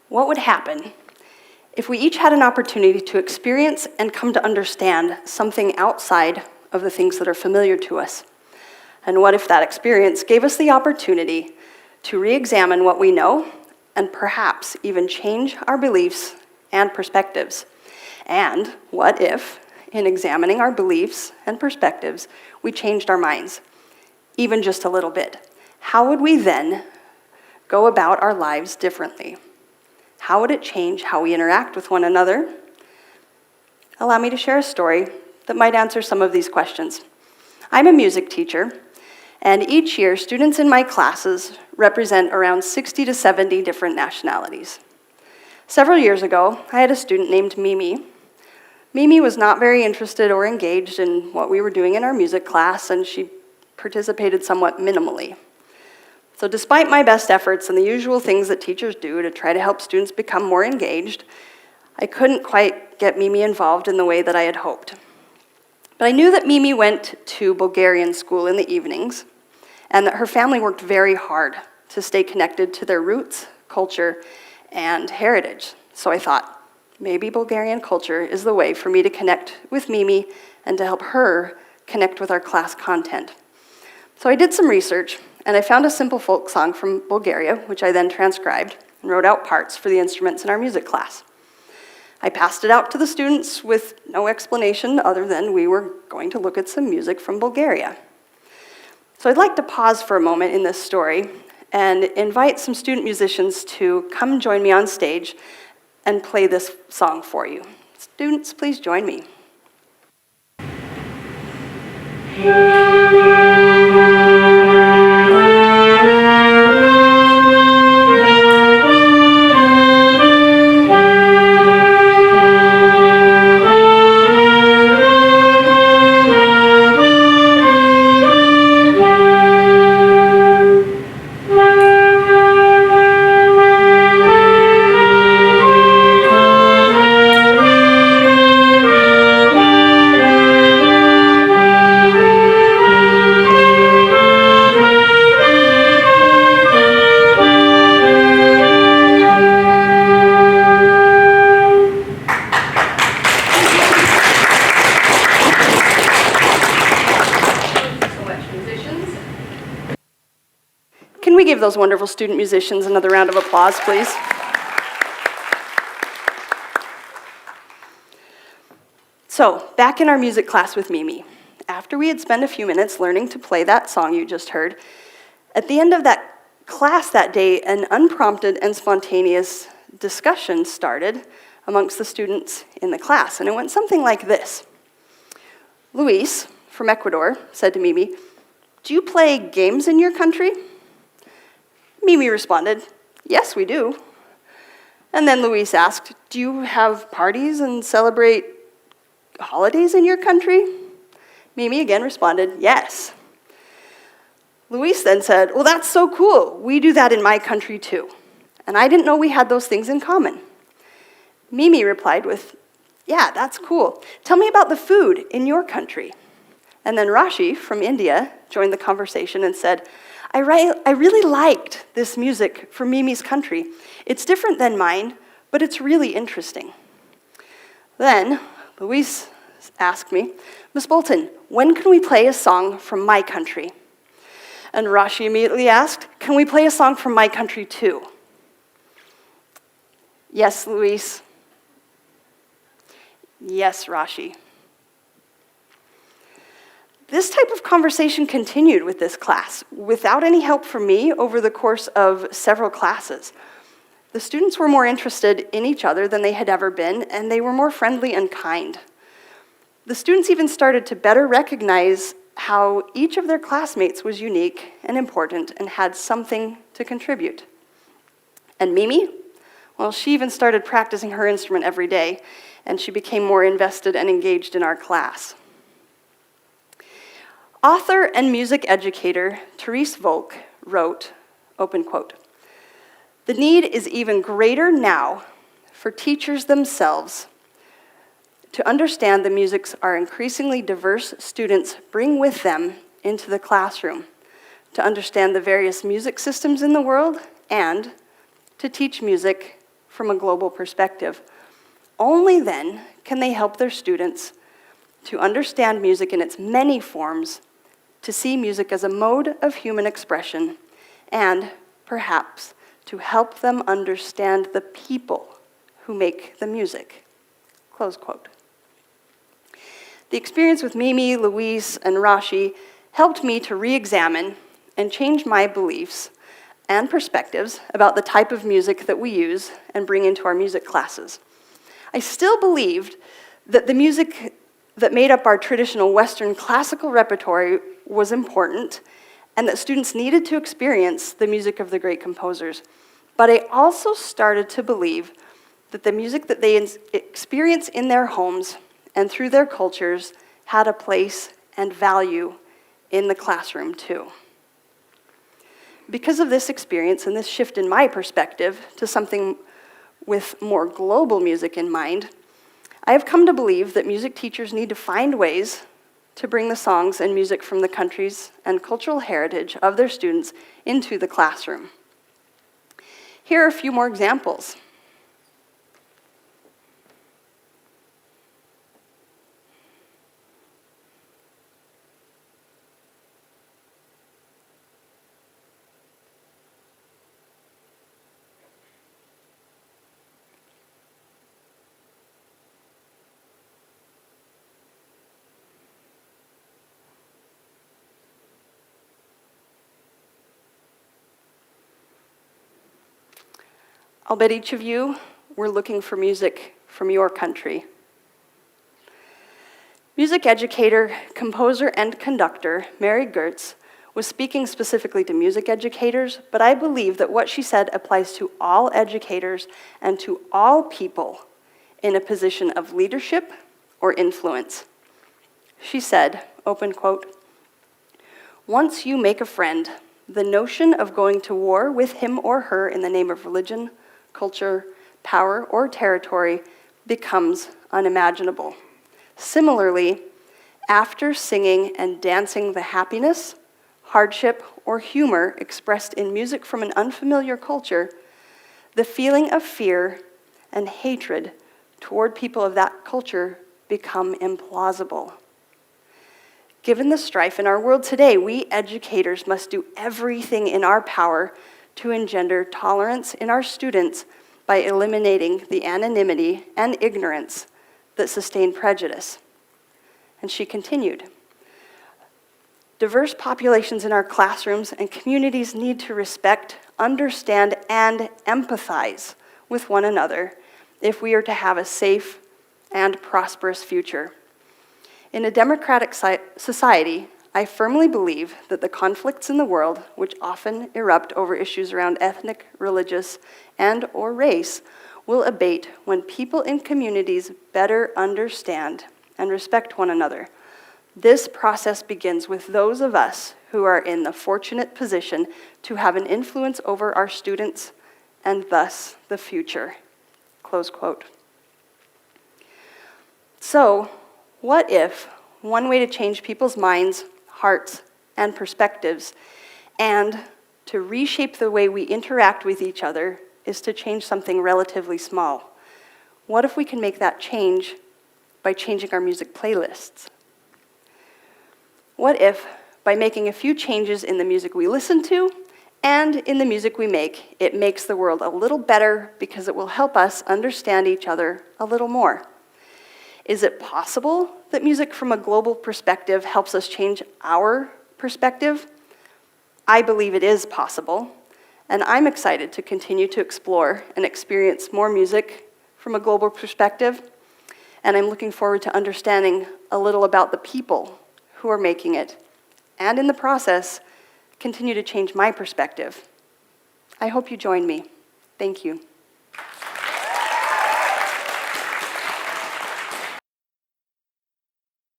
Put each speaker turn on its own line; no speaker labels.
What would happen if we each had an opportunity to experience and come to understand something outside of the things that are familiar to us? And what if that experience gave us the opportunity to re-examine what we know and perhaps even change our beliefs and perspectives? And what if, in examining our beliefs and perspectives, we changed our minds, even just a little bit? How would we then go about our lives differently? How would it change how we interact with one another? Allow me to share a story that might answer some of these questions. I'm a music teacher, and each year students in my classes represent around 60 to 70 different nationalities. Several years ago, I had a student named Mimi. Mimi was not very interested or engaged in what we were doing in our music class, and she participated somewhat minimally. So despite my best efforts and the usual things that teachers do to try to help students become more engaged, I couldn't quite get Mimi involved in the way that I had hoped. But I knew that Mimi went to Bulgarian school in the evenings, and that her family worked very hard to stay connected to their roots, culture, and heritage. So I thought, maybe Bulgarian culture is the way for me to connect with Mimi and to help her connect with our class content. So I did some research, and I found a simple folk song from Bulgaria, which I then transcribed and wrote out parts for the instruments in our music class. I passed it out to the students with no explanation other than we were going to look at some music from Bulgaria. So I'd like to pause for a moment in this story and invite some student musicians to come join me on stage and play this song for you. Students, please join me. Can we give those wonderful student musicians another round of applause, please? So, back in our music class with Mimi, after we had spent a few minutes learning to play that song you just heard, at the end of that class that day, an unprompted and spontaneous discussion started amongst the students in the class, and it went something like this. Luis, from Ecuador, said to Mimi, "Do you play games in your country?" Mimi responded, "Yes, we do." And then Luis asked, "Do you have parties and celebrate holidays in your country?" Mimi again responded, "Yes." Luis then said, "Well, that's so cool. We do that in my country too. And I didn't know we had those things in common." Mimi replied with, "Yeah, that's cool. Tell me about the food in your country." And then Rashi from India joined the conversation and said, I really liked this music from Mimi's country. It's different than mine, but it's really interesting." Then Luis asked me, "Miss Bolton, when can we play a song from my country?" And Rashi immediately asked, "Can we play a song from my country too?" "Yes, Luis." "Yes, Rashi." This type of conversation continued with this class, without any help from me over the course of several classes. The students were more interested in each other than they had ever been, and they were more friendly and kind. The students even started to better recognize how each of their classmates was unique and important and had something to contribute. And Mimi? Well, she even started practicing her instrument every day, and she became more invested and engaged in our class. Author and music educator Therese Volk wrote, open quote, "The need is even greater now for teachers themselves to understand the musics our increasingly diverse students bring with them into the classroom, to understand the various music systems in the world, and to teach music from a global perspective. Only then can they help their students to understand music in its many forms, to see music as a mode of human expression, and perhaps to help them understand the people who make the music. Close quote. The experience with Mimi, Louise, and Rashi helped me to re-examine and change my beliefs and perspectives about the type of music that we use and bring into our music classes. I still believed that the music that made up our traditional Western classical repertoire was important and that students needed to experience the music of the great composers. But I also started to believe that the music that they experience in their homes and through their cultures had a place and value in the classroom too. Because of this experience and this shift in my perspective to something with more global music in mind, I have come to believe that music teachers need to find ways to bring the songs and music from the countries and cultural heritage of their students into the classroom. Here are a few more examples. I'll bet each of you were looking for music from your country. Music educator, composer, and conductor Mary Gertz was speaking specifically to music educators, but I believe that what she said applies to all educators and to all people in a position of leadership or influence. She said, open quote, "Once you make a friend, the notion of going to war with him or her in the name of religion, culture, power, or territory becomes unimaginable. Similarly, after singing and dancing the happiness, hardship, or humor expressed in music from an unfamiliar culture, the feeling of fear and hatred toward people of that culture become implausible. Given the strife in our world today, we educators must do everything in our power to engender tolerance in our students by eliminating the anonymity and ignorance that sustain prejudice." And she continued, "Diverse populations in our classrooms and communities need to respect, understand, and empathize with one another if we are to have a safe and prosperous future. In a democratic society, I firmly believe that the conflicts in the world, which often erupt over issues around ethnic, religious, and/or race, will abate when people in communities better understand and respect one another. This process begins with those of us who are in the fortunate position to have an influence over our students and thus the future." Close quote. So, what if one way to change people's minds, hearts, and perspectives, and to reshape the way we interact with each other is to change something relatively small? What if we can make that change by changing our music playlists? What if, by making a few changes in the music we listen to and in the music we make, it makes the world a little better because it will help us understand each other a little more? Is it possible that music from a global perspective helps us change our perspective? I believe it is possible, and I'm excited to continue to explore and experience more music from a global perspective, and I'm looking forward to understanding a little about the people who are making it, and in the process, continue to change my perspective. I hope you join me. Thank you.